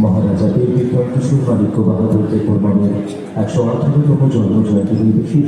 মহারাজা বীর বিক্রম কিশোর মালিক বাহাদুর দেববর্মনের 118তম জন্মজয়ন্তী বিশেষ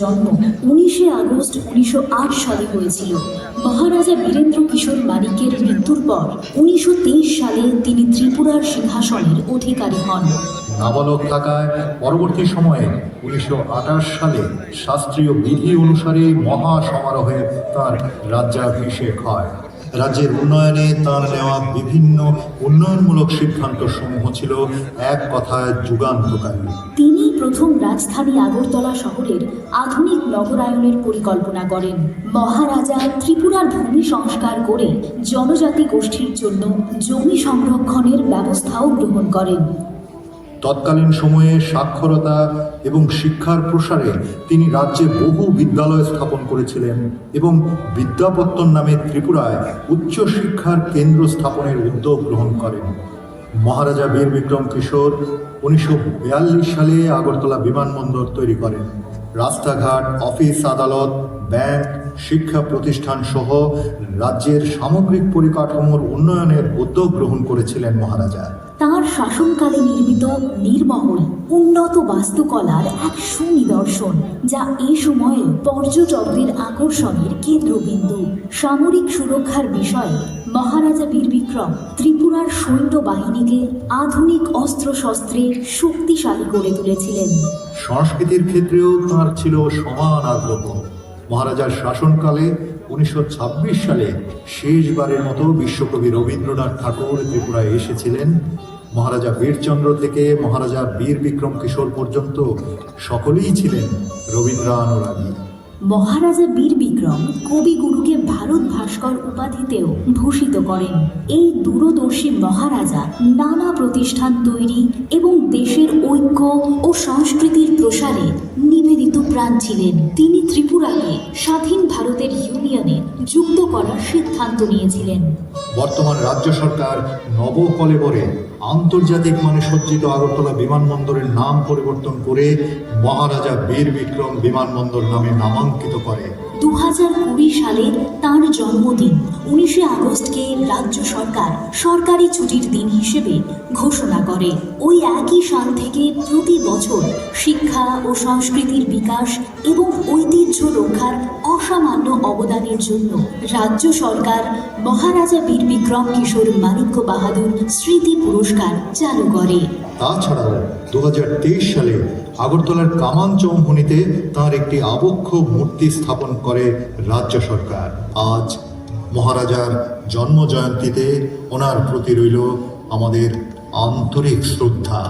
জন্ম 19 আগস্ট 1908 সালে হয়েছিল। মহারাজা বীরেন্দ্র কিশোর মানিক্যের মৃত্যুর পর 1923 সালে তিনি ত্রিপুরার সিংহাসনের অধিকারী হন। নাবালক থাকায় পরবর্তী সময়ে 1928 সালে শাস্ত্রীয় বিধি অনুসারে মহা সমারোহে তাঁর রাজ্যাভিষেক হয়। রাজ্যের উন্নয়নে তাঁর নেওয়া বিভিন্ন উন্নয়নমূলক সিদ্ধান্ত সমূহ ছিল এক কথায় যুগান্তকারী। তিনি প্রথম রাজধানী আগরতলা শহরের আধুনিক নগরায়নের পরিকল্পনা করেন। মহারাজা ত্রিপুরার ভূমি সংস্কার করে জনজাতি গোষ্ঠীর জন্য জমি সংরক্ষণের ব্যবস্থাও গ্রহণ করেন। তৎকালীন সময়ে সাক্ষরতা এবং শিক্ষার প্রসারে তিনি রাজ্যে বহু বিদ্যালয় স্থাপন করেছিলেন এবং বিদ্যাপত্তন নামে ত্রিপুরায় উচ্চশিক্ষার কেন্দ্র স্থাপনের উদ্যোগ গ্রহণ করেন। মহারাজা বীর বিক্রম কিশোর 1942 সালে আগরতলা বিমানবন্দর তৈরি করেন। রাস্তাঘাট, অফিস আদালত, ব্যাংক, শিক্ষা প্রতিষ্ঠান সহ রাজ্যের সামগ্রিক পরিকাঠামোর উন্নয়নের উদ্যোগ গ্রহণ করেছিলেন মহারাজা। তাঁর শাসনকালে নির্মিত নীরমহল উন্নত বাস্তুকলার এক সুনিদর্শন, যা এই সময়ে পর্যটকদের আকর্ষণের কেন্দ্রবিন্দু। সামরিক সুরক্ষার বিষয়ে মহারাজা বীর বিক্রম ত্রিপুরার সৈন্যবাহিনীকে আধুনিক অস্ত্রশস্ত্রে শক্তিশালী করে তুলেছিলেন। সংস্কৃতির ক্ষেত্রেও তাঁর ছিল সমান আগ্রহ। মহারাজার শাসনকালে 1926 সালে শেষবারের মতো বিশ্বকবি রবীন্দ্রনাথ ঠাকুর ত্রিপুরায় এসেছিলেন। মহারাজা বীরচন্দ্র থেকে মহারাজা বীর বিক্রম কিশোর পর্যন্ত সকলেই ছিলেন রবীন্দ্রানুরাগী। মহারাজা বীর বিক্রম কবিগুরুকে ভারত ভাস্কর উপাধিতেও ভূষিত করেন। এই দূরদর্শী মহারাজা নানা প্রতিষ্ঠান তৈরি এবং দেশের ঐক্য ও সংস্কৃতির প্রসারে নিবেদিত প্রাণ ছিলেন। তিনি ত্রিপুরাকে স্বাধীন ভারতের ইউনিয়নে যুক্ত করার সিদ্ধান্ত নিয়েছিলেন। বর্তমান রাজ্য সরকার নবকলেবরে আন্তর্জাতিক মানে সজ্জিত আগরতলা বিমানবন্দরের নাম পরিবর্তন করে মহারাজা বীর বিক্রম বিমানবন্দর নামে নামাঙ্কিত করে। 2020 সালের তাঁর জন্মদিন 19 আগস্টকে রাজ্য সরকার সরকারি ছুটির দিন হিসেবে ঘোষণা করে। ওই একই সাল থেকে প্রতি বছর শিক্ষা ও সংস্কৃতির বিকাশ এবং ঐতিহ্য রক্ষার অসামান্য অবদানের জন্য রাজ্য সরকার মহারাজা বীর বিক্রম কিশোর মানিক্য বাহাদুর স্মৃতি পুরস্কার চালু করে। তাছাড়াও 2023 সালে আগরতলার কামান চৌমুহনীতে তাঁর একটি আবক্ষ মূর্তি স্থাপন করে রাজ্য সরকার। আজ মহারাজার জন্মজয়ন্তীতে ওনার প্রতি রইল আমাদের আন্তরিক শ্রদ্ধা।